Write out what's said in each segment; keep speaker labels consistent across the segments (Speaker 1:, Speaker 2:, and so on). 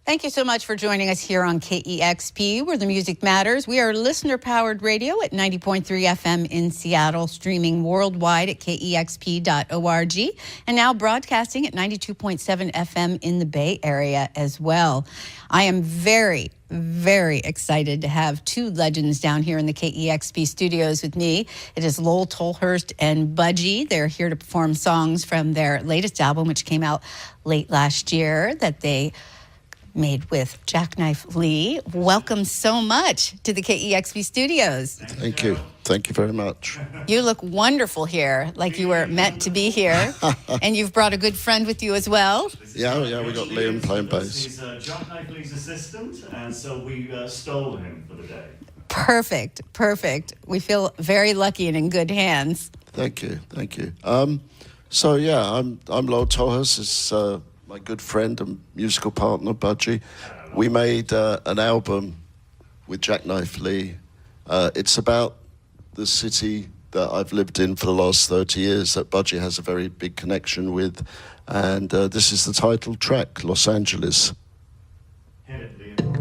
Speaker 1: Thank you so much for joining us here on KEXP, where the music matters. We are listener-powered radio at 90.3 FM in Seattle, streaming worldwide at KEXP.org, and now broadcasting at 92.7 FM in the Bay Area as well. I am very excited to have two legends down here in the KEXP studios with me. It is Lowell Tolhurst and Budgie. They're here to perform songs from their latest album, which came out late last year, that they made with Jackknife Lee. Welcome so much to the KEXP studios.
Speaker 2: Thank you. Thank you very much.
Speaker 1: You look wonderful here, like you were meant to be here. And you've brought a good friend with you as well.
Speaker 2: Yeah, we got Liam playing bass.
Speaker 3: He's Jackknife Lee's assistant, and so we stole him for the day.
Speaker 1: Perfect. We feel very lucky and in good hands.
Speaker 2: Thank you. I'm Lowell Tolhurst. It's my good friend and musical partner, Budgie. We made an album with Jackknife Lee. It's about the city that I've lived in for the last 30 years that Budgie has a very big connection with. And this is the title track, Los Angeles.
Speaker 3: Hit it, Liam.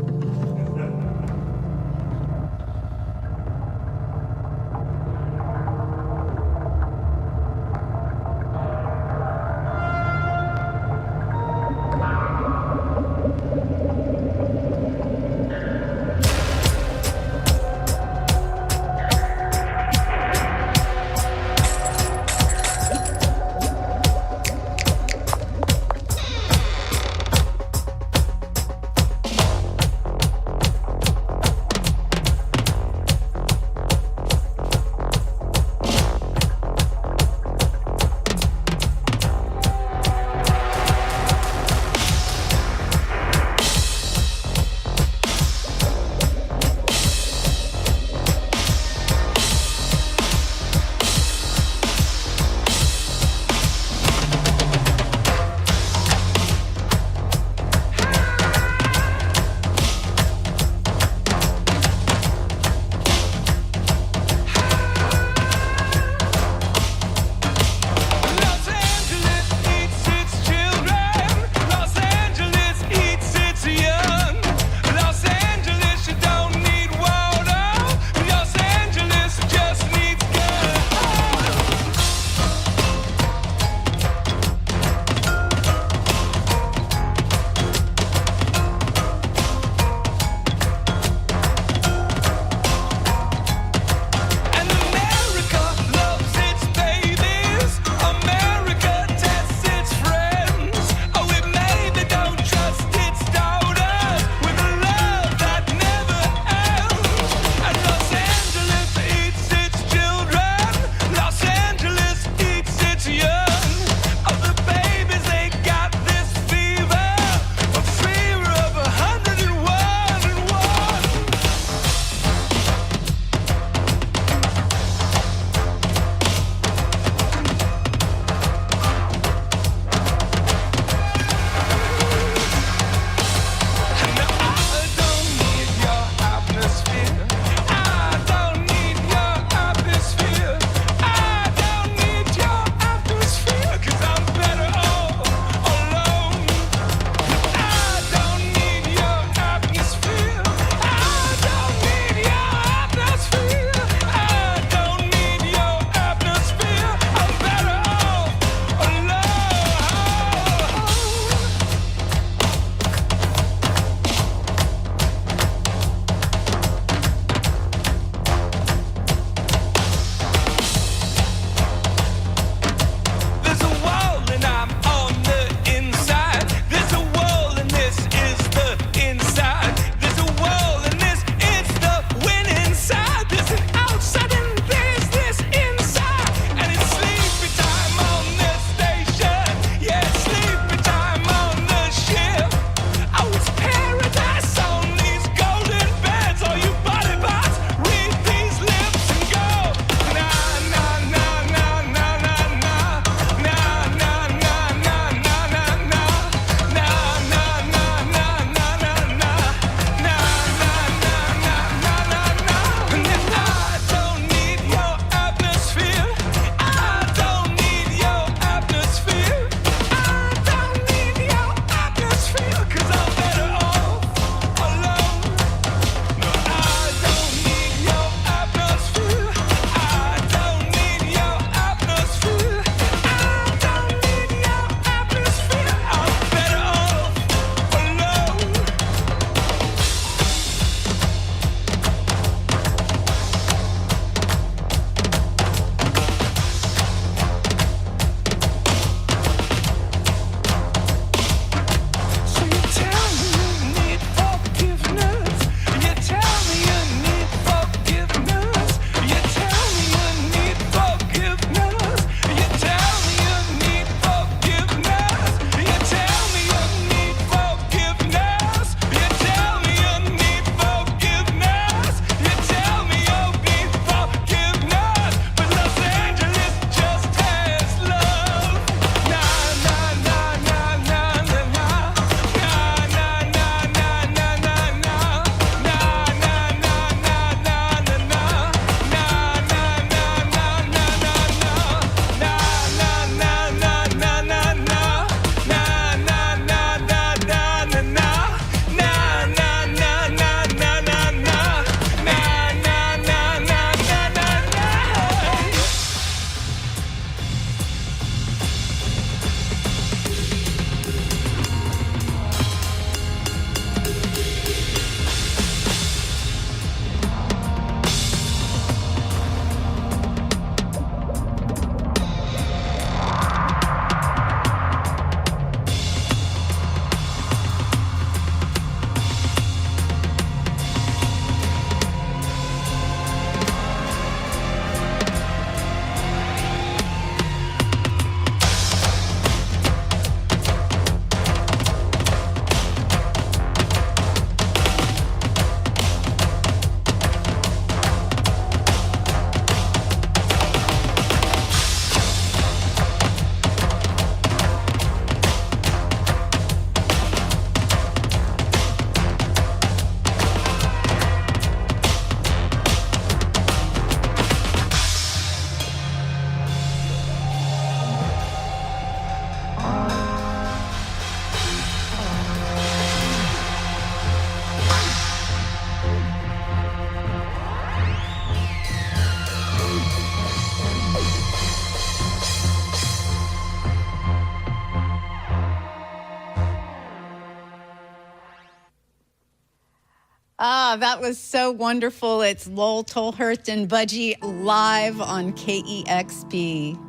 Speaker 1: Ah, that was so wonderful. It's Lowell Tolhurst and Budgie live on KEXP.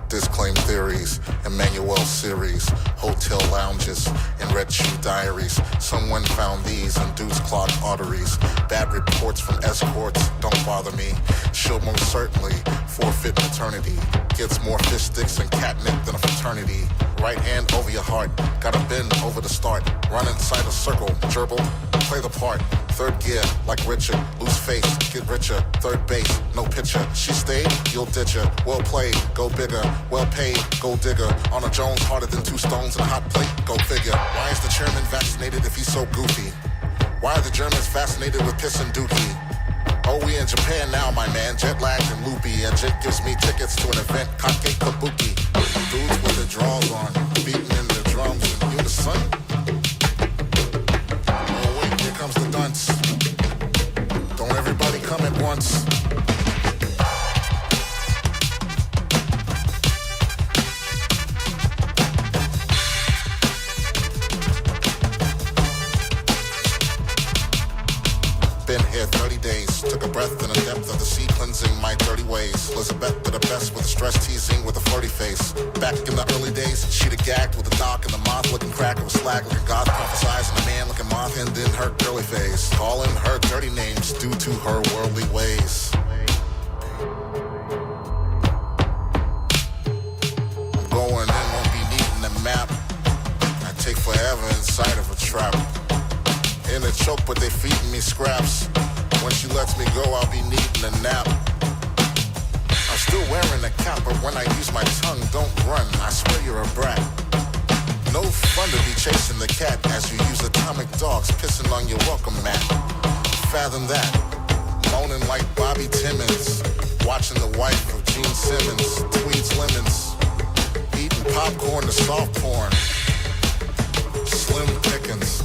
Speaker 4: Disclaim theories, Emmanuel series, hotel lounges, and red shoe diaries. Someone found these in dudes' clogged arteries. Bad reports from escorts, don't bother me. She'll most certainly forfeit maternity. Gets more fish sticks and catnip than a fraternity. Right hand over your heart, gotta bend over the start. Run inside a circle, gerbil, play the part. Third gear, like Richard, lose face, get richer. Third base, no pitcher. She stayed, you'll ditch her. Well played, go bigger. Well paid, go digger. On a Jones, harder than 2 stones and a hot plate, go figure. Why is the chairman vaccinated if he's so goofy? Why are the Germans fascinated with piss and dookie? Oh, we in Japan now, my man, jet lagged and loopy. And Jit gives me tickets to an event, Kake Kabuki. Dudes with their drawers on, beating in their drums in unison. Oh wait, here comes the dunce. Don't everybody come at once. Been here 30 days, took a breath in the depth of the sea, cleansing my dirty ways. Elizabeth did the best with a stress teasing with a flirty face. Back in the early days, she'd have gagged with a knock and the moth looking crack of a slag looking God prophesizing a man looking moth and in her girly face. Calling her dirty names due to her worldly ways. I'm going in, won't be needing a map. I take forever inside of a trap. In a choke, but they feeding me scraps. When she lets me go, I'll be needing a nap. I'm still wearing a cap, but when I use my tongue, don't run. I swear you're a brat. No fun to be chasing the cat as you use atomic dogs pissing on your welcome mat. Fathom that. Moaning like Bobby Timmons. Watching the wife of Gene Simmons. Tweeds lemons. Eating popcorn to soft porn. Slim pickings.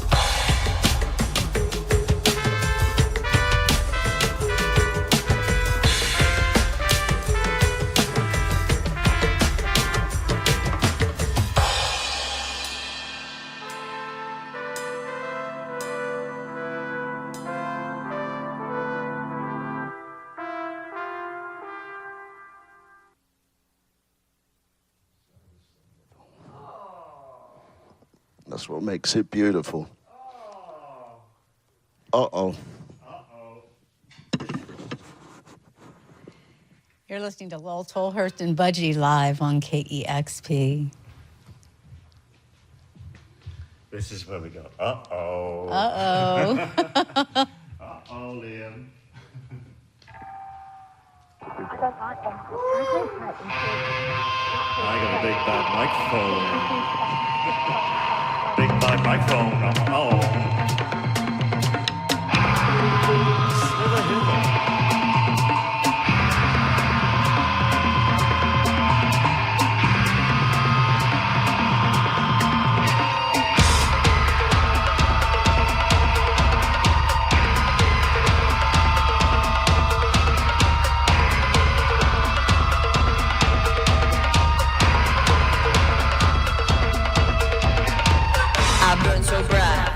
Speaker 2: That's what makes it beautiful. Uh-oh.
Speaker 1: You're listening to Lowell Tolhurst and Budgie live on KEXP.
Speaker 3: This is where we go. Uh-oh.
Speaker 1: Uh-oh.
Speaker 3: Uh-oh, Liam. I got a big bad microphone. Big bad microphone. Oh. Slither hither.
Speaker 5: I burn so bright,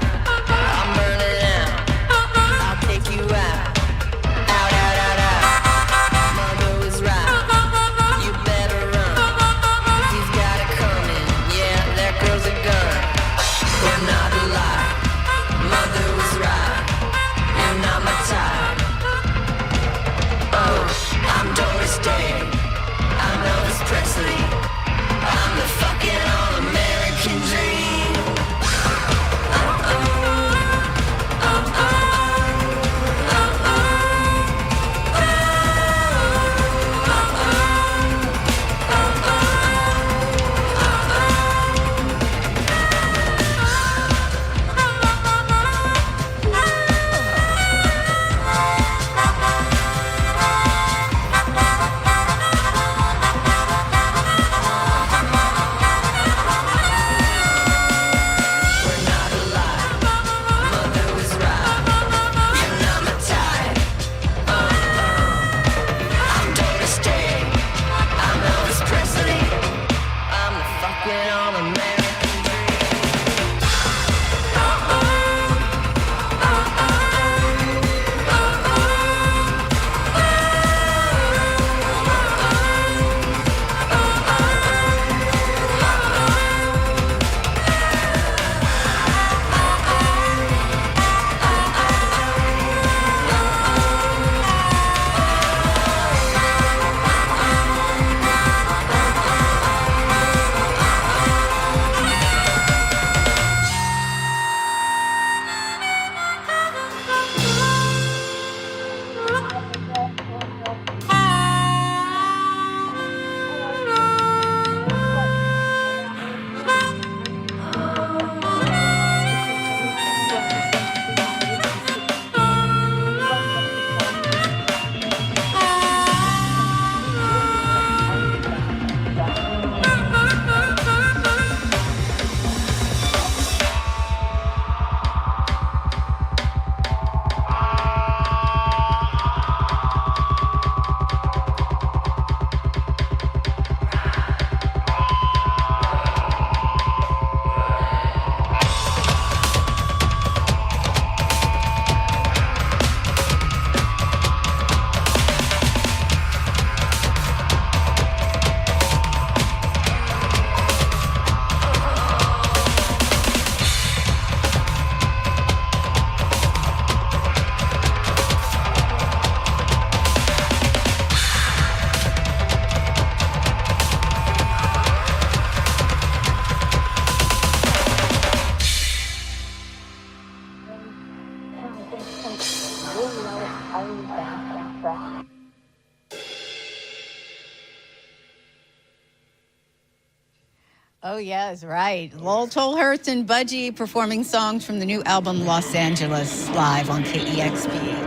Speaker 1: Oh, yes, right. Lowell Tolhurst and Budgie performing songs from the new album Los Angeles live on KEXP.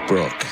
Speaker 2: Brooke.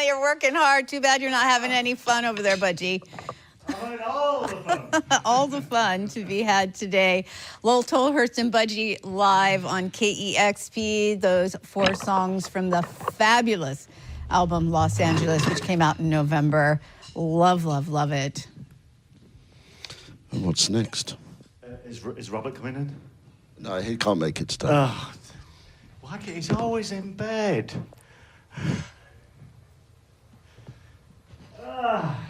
Speaker 1: You're working hard. Too bad you're not having any fun over there, Budgie.
Speaker 3: All the fun.
Speaker 1: All the fun to be had today. Lowell Tolhurst and Budgie live on KEXP. Those 4 songs from the fabulous album Los Angeles, which came out in November. Love, love, love it.
Speaker 2: And what's next?
Speaker 3: Is Robert coming in?
Speaker 2: No, he can't make it today.
Speaker 3: Oh, why can't he's always in bed? Ah.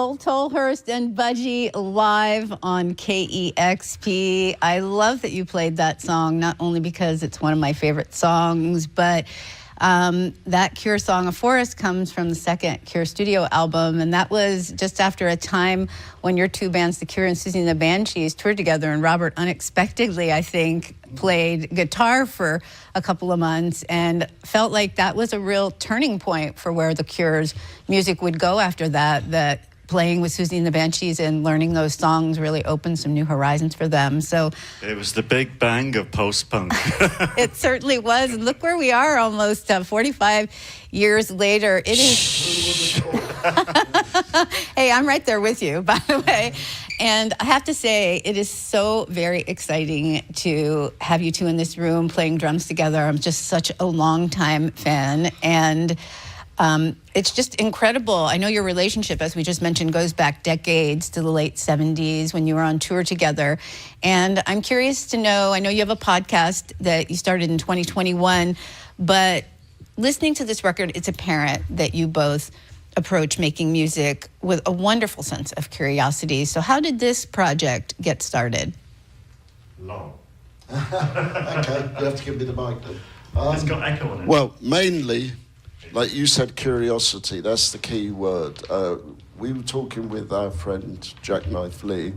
Speaker 1: Well, Tolhurst and Budgie live on KEXP. I love that you played that song, not only because it's one of my favorite songs, but that Cure song, A Forest, comes from the second Cure studio album, and that was just after a time when your two bands, The Cure and Susie and the Banshees, toured together, and Robert unexpectedly, I think, played guitar for a couple of months and felt like that was a real turning point for where The Cure's music would go after that, that playing with Susie and the Banshees and learning those songs really opened some new horizons for them. So
Speaker 3: It was the big bang of post-punk.
Speaker 1: it certainly was. And look where we are almost 45 years later. It is. Hey, I'm right there with you, by the way. And I have to say, it is so very exciting to have you two in this room playing drums together. I'm just such a longtime fan. And it's just incredible. I know your relationship, as we just mentioned, goes back decades to the late 70s when you were on tour together. And I'm curious to know, I know you have a podcast that you started in 2021, but listening to this record, it's apparent that you both approach making music with a wonderful sense of curiosity. So how did this project get started?
Speaker 3: Long.
Speaker 2: Okay, you have to give me the mic then.
Speaker 3: It's got echo on it.
Speaker 2: Well, mainly, like you said, curiosity, that's the key word. We were talking with our friend Jackknife Lee,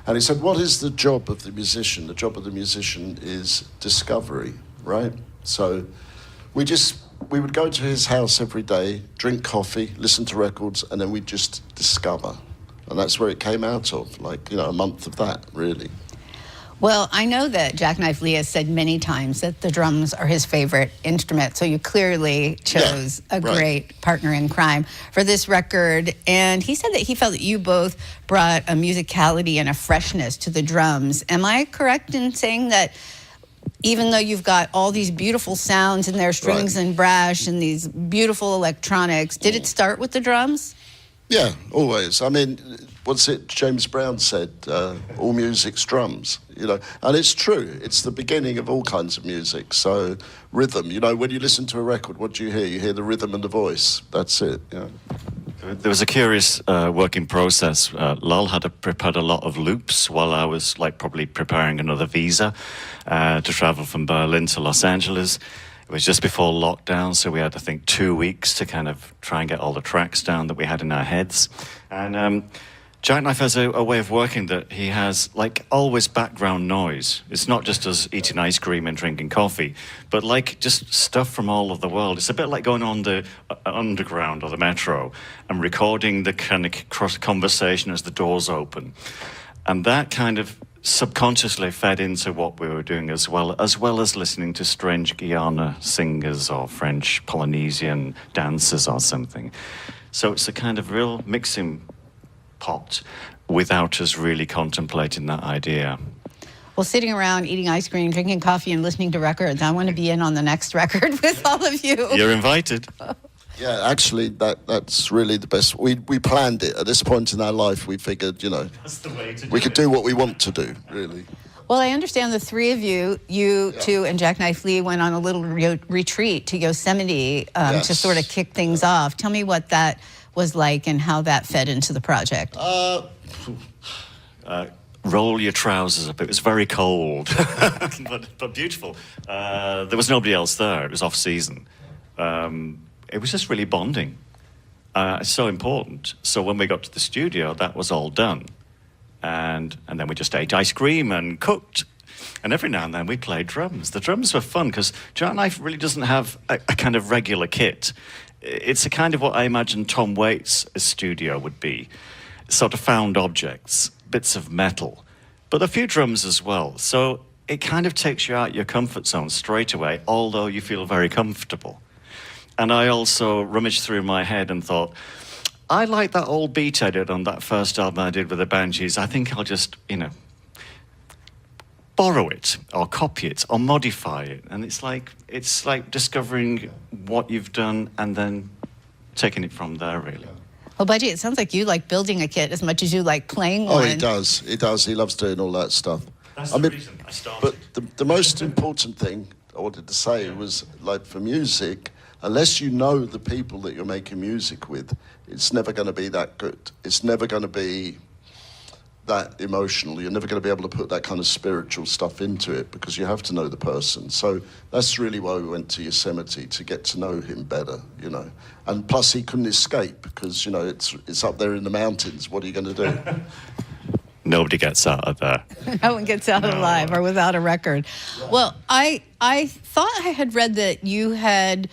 Speaker 2: and he said, what is the job of the musician? The job of the musician is discovery, right? So we would go to his house every day, drink coffee, listen to records, and then we'd just discover. And that's where it came out of, like, a month of that, really.
Speaker 1: Well, I know that Jackknife Lee has said many times that the drums are his favorite instrument, so you clearly chose a great partner in crime for this record. And he said that he felt that you both brought a musicality and a freshness to the drums. Am I correct in saying that even though you've got all these beautiful sounds in there, strings and brass and these beautiful electronics, did it start with the drums?
Speaker 2: Yeah, always. I mean, what's it James Brown said? All music's drums, And it's true. It's the beginning of all kinds of music. So rhythm, when you listen to a record, what do you hear? You hear the rhythm and the voice. That's it,
Speaker 3: There was a curious working process. Lal had prepared a lot of loops while I was probably preparing another visa to travel from Berlin to Los Angeles. It was just before lockdown, so we had, I think, 2 weeks to kind of try and get all the tracks down that we had in our heads. And Jackknife has a way of working that he has, always background noise. It's not just us eating ice cream and drinking coffee, but just stuff from all of the world. It's a bit like going on the underground or the metro and recording the kind of cross conversation as the doors open. And that kind of subconsciously fed into what we were doing as well as listening to strange Guyana singers or French Polynesian dancers or something. So it's a kind of real mixing pot without us really contemplating that idea.
Speaker 1: Well, sitting around eating ice cream, drinking coffee, and listening to records, I want to be in on the next record with all of you.
Speaker 3: You're invited.
Speaker 2: Yeah, actually, that's really the best. We planned it. At this point in our life, we figured,
Speaker 3: That's the way to do
Speaker 2: we could do what we want to do, really.
Speaker 1: Well, I understand the three of you two and Jackknife Lee went on a little retreat to Yosemite to sort of kick things off. Tell me what that was like and how that fed into the project.
Speaker 3: Roll your trousers up. It was very cold, but beautiful. There was nobody else there. It was off season. It was just really bonding. It's so important. So when we got to the studio, that was all done. And then we just ate ice cream and cooked. And every now and then we played drums. The drums were fun because Jackknife really doesn't have a kind of regular kit. It's a kind of what I imagine Tom Waits' studio would be. Sort of found objects, bits of metal, but a few drums as well. So it kind of takes you out your comfort zone straight away, although you feel very comfortable. And I also rummaged through my head and thought, I like that old beat I did on that first album I did with the Banshees. I think I'll just, borrow it or copy it or modify it. And it's like discovering what you've done and then taking it from there, really.
Speaker 1: Well, Budgie, it sounds like you like building a kit as much as you like playing one.
Speaker 2: Oh, he does. He does. He loves doing all that stuff.
Speaker 3: That's the reason I started.
Speaker 2: But the most important thing I wanted to say was, for music, unless you know the people that you're making music with, it's never going to be that good. It's never going to be that emotional. You're never going to be able to put that kind of spiritual stuff into it because you have to know the person. So that's really why we went to Yosemite, to get to know him better, you know. And plus he couldn't escape because, you know, it's up there in the mountains. What are you going to do?
Speaker 3: Nobody gets out of there.
Speaker 1: No one gets out alive or without a record. Yeah. Well, I thought I had read that you had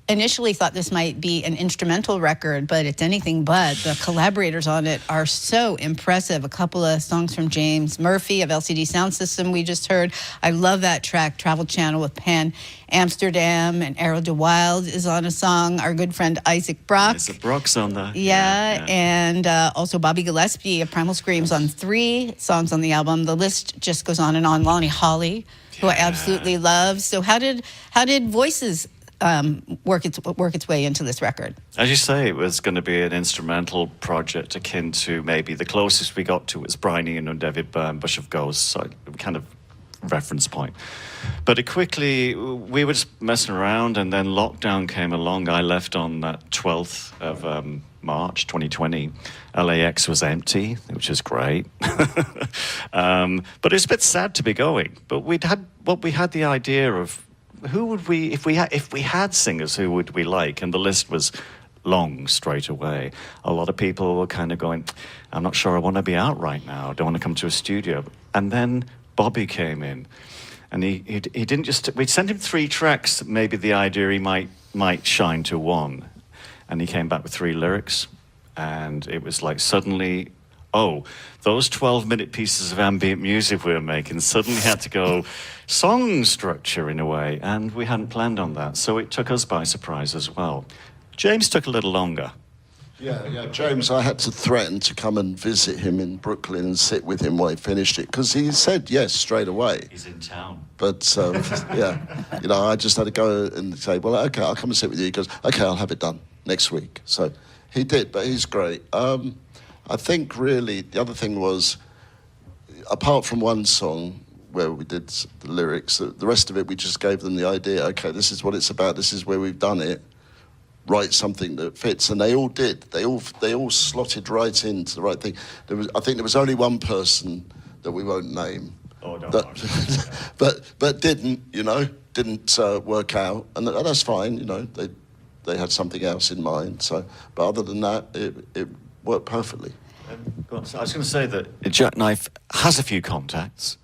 Speaker 1: initially thought this might be an instrumental record, but it's anything but. The collaborators on it are so impressive. A couple of songs from James Murphy of LCD Sound System we just heard. I love that track, Travel Channel with Pan Amsterdam, and Errol DeWild is on a song. Our good friend Isaac Brock.
Speaker 3: Isaac Brock's on there.
Speaker 1: Yeah. And also Bobby Gillespie of Primal Scream's on 3 songs on the album. The list just goes on and on. Lonnie Hawley, who I absolutely love. So how did Voices work its way into this record?
Speaker 3: As you say, it was going to be an instrumental project akin to maybe the closest we got to was Brian Eno and David Byrne, Bush of Ghosts, so kind of reference point. But it quickly, we were just messing around, and then lockdown came along. I left on that 12th of March 2020. LAX was empty, which is great. But it's a bit sad to be going. But we had the idea of who would we, if we had singers, who would we like? And the list was long straight away. A lot of people were kind of going, I'm not sure I want to be out right now. I don't want to come to a studio. And then Bobby came in, and he didn't just, we'd sent him 3 tracks, maybe the idea he might shine to 1. And he came back with 3 lyrics, and it was like suddenly, oh, those 12-minute pieces of ambient music we were making suddenly had to go song structure in a way, and we hadn't planned on that. So it took us by surprise as well. James took a little longer.
Speaker 2: Yeah, James, I had to threaten to come and visit him in Brooklyn and sit with him while he finished it, because he said yes straight away.
Speaker 3: He's in town.
Speaker 2: But, yeah, you know, I just had to go and say, well, okay, I'll come and sit with you. He goes, okay, I'll have it done next week. So he did, but he's great. I think really the other thing was, apart from one song where we did the lyrics, the rest of it we just gave them the idea, okay, this is what it's about, this is where we've done it, write something that fits, and they all did. They all slotted right into the right thing. I think there was only one person that we won't name, but didn't work out, and that's fine. You know, they had something else in mind. So, but other than that, it worked perfectly.
Speaker 3: I was going to say that Jackknife has a few contacts,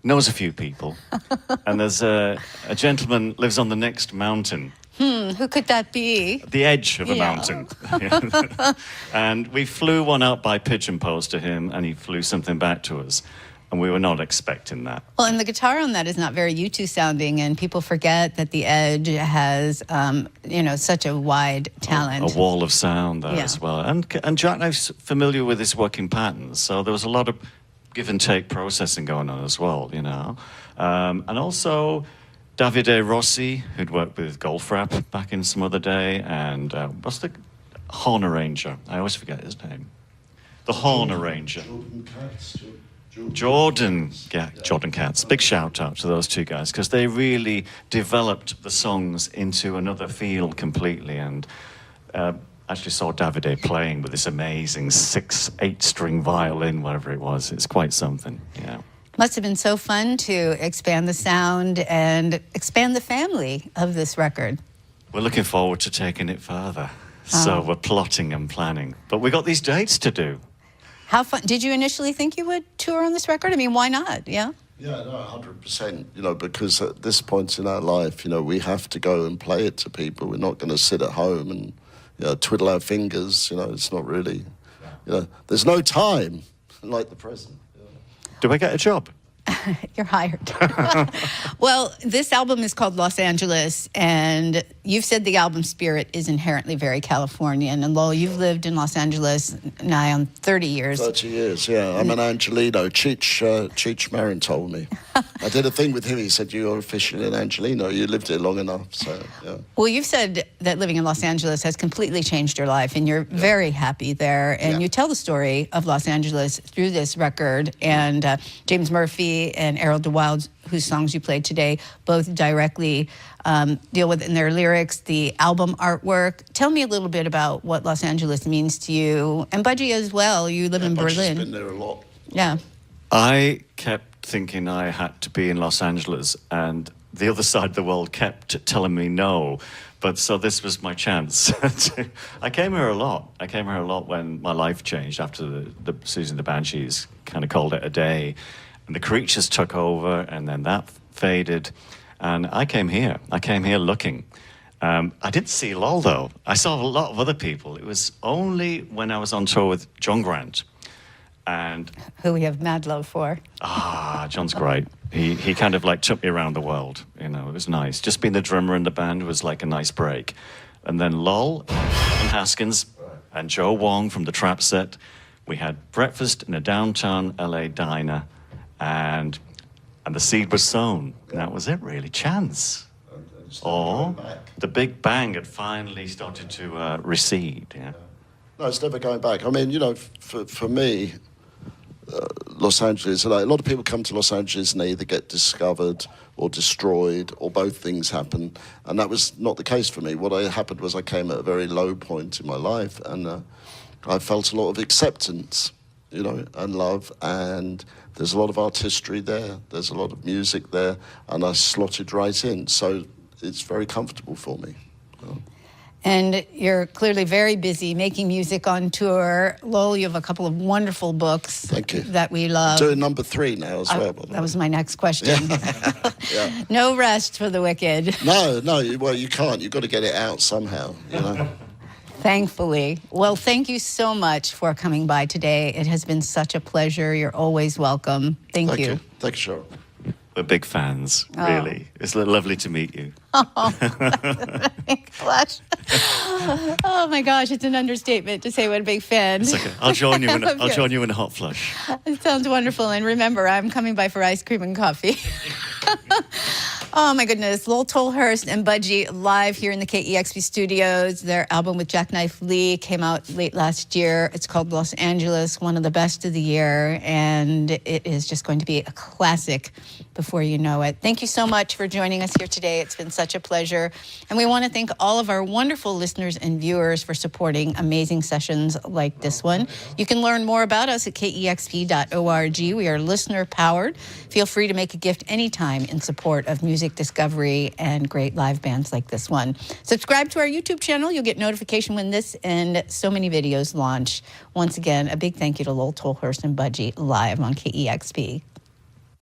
Speaker 3: knows a few people, and there's a gentleman lives on the next mountain.
Speaker 1: Who could that be?
Speaker 3: The edge of a mountain. And we flew one out by pigeon post to him, and he flew something back to us. And we were not expecting that.
Speaker 1: Well, and the guitar on that is not very U2 sounding, and people forget that the Edge has, such a wide talent.
Speaker 3: A wall of sound there as well. And Jackknife's familiar with his working patterns, so there was a lot of give and take processing going on as well, you know. And also Davide Rossi, who'd worked with Goldfrapp back in some other day, and what's the horn arranger? I always forget his name. The horn arranger. Jordan Katz. Big shout out to those 2 guys, because they really developed the songs into another field completely. And actually saw Davide playing with this amazing 8-string violin, whatever it was. It's quite something, yeah.
Speaker 1: Must have been so fun to expand the sound and expand the family of this record.
Speaker 3: We're looking forward to taking it further. So we're plotting and planning. But we got these dates to do.
Speaker 1: How fun? Did you initially think you would tour on this record? I mean, why not? Yeah?
Speaker 2: Yeah, no, 100%, you know, because at this point in our life, you know, we have to go and play it to people. We're not going to sit at home and, you know, twiddle our fingers. You know, it's not really, you know, there's no time like the present.
Speaker 3: Do I get a job?
Speaker 1: You're hired. Well, this album is called Los Angeles, and you've said the album spirit is inherently very Californian. And Lowell, you've lived in Los Angeles nigh on 30 years.
Speaker 2: 30 years, yeah. I'm an Angelino. Cheech Marin told me. I did a thing with him. He said, you're officially an Angelino. You lived here long enough, so, yeah.
Speaker 1: Well, you've said that living in Los Angeles has completely changed your life, and you're very happy there. And you tell the story of Los Angeles through this record, and James Murphy and Errol DeWild whose songs you played today both directly deal with in their lyrics, the album artwork. Tell me a little bit about what Los Angeles means to you, and Budgie as well. You live in
Speaker 2: Budgie's
Speaker 1: Berlin.
Speaker 2: been there a lot.
Speaker 1: Yeah.
Speaker 3: I kept thinking I had to be in Los Angeles, and the other side of the world kept telling me no. But so this was my chance. I came here a lot. I came here a lot when my life changed after the Susan the Banshees kind of called it a day. And the Creatures took over, and then that faded. And I came here. I came here looking. I didn't see Lol, though. I saw a lot of other people. It was only when I was on tour with John Grant. And
Speaker 1: Who we have mad love for.
Speaker 3: John's great. He kind of like took me around the world. You know, it was nice. Just being the drummer in the band was like a nice break. And then Lol and Haskins and Joe Wong from the Trap Set. We had breakfast in a downtown LA diner, and the seed was sown. And that was it, really. Chance. Or the big bang had finally started to recede. Yeah.
Speaker 2: No, it's never going back. I mean, you know, for me, Los Angeles, like, a lot of people come to Los Angeles and they either get discovered or destroyed, or both things happen. And that was not the case for me. What happened was I came at a very low point in my life, and I felt a lot of acceptance, you know, and love. And there's a lot of artistry there. There's a lot of music there. And I slotted right in. So it's very comfortable for me. You know.
Speaker 1: And you're clearly very busy making music on tour. Lol, you have a couple of wonderful books.
Speaker 2: Thank you.
Speaker 1: That we love.
Speaker 2: Doing number 3 now as well.
Speaker 1: That was my next question.
Speaker 2: Yeah.
Speaker 1: No rest for the wicked.
Speaker 2: No, well, you can't. You've got to get it out somehow, you know.
Speaker 1: Thankfully. Well, thank you so much for coming by today. It has been such a pleasure. You're always welcome. Thank you.
Speaker 2: Thank you, Cheryl.
Speaker 3: We're big fans, really. It's lovely to meet you.
Speaker 1: Gosh. Oh my gosh, it's an understatement to say what a big fan.
Speaker 3: It's okay. I'll join you in a hot flush.
Speaker 1: It sounds wonderful. And remember, I'm coming by for ice cream and coffee. Oh my goodness. Lol Tolhurst and Budgie live here in the KEXP studios. Their album with Jackknife Lee came out late last year. It's called Los Angeles, one of the best of the year. And it is just going to be a classic before you know it. Thank you so much for joining us here today. It's been such a pleasure. And we want to thank all of our wonderful listeners and viewers for supporting amazing sessions like this one. You can learn more about us at KEXP.org. We are listener powered. Feel free to make a gift anytime in support of music discovery and great live bands like this one. Subscribe to our YouTube channel. You'll get notification when this and so many videos launch. Once again, a big thank you to Lol Tolhurst and Budgie live on KEXP.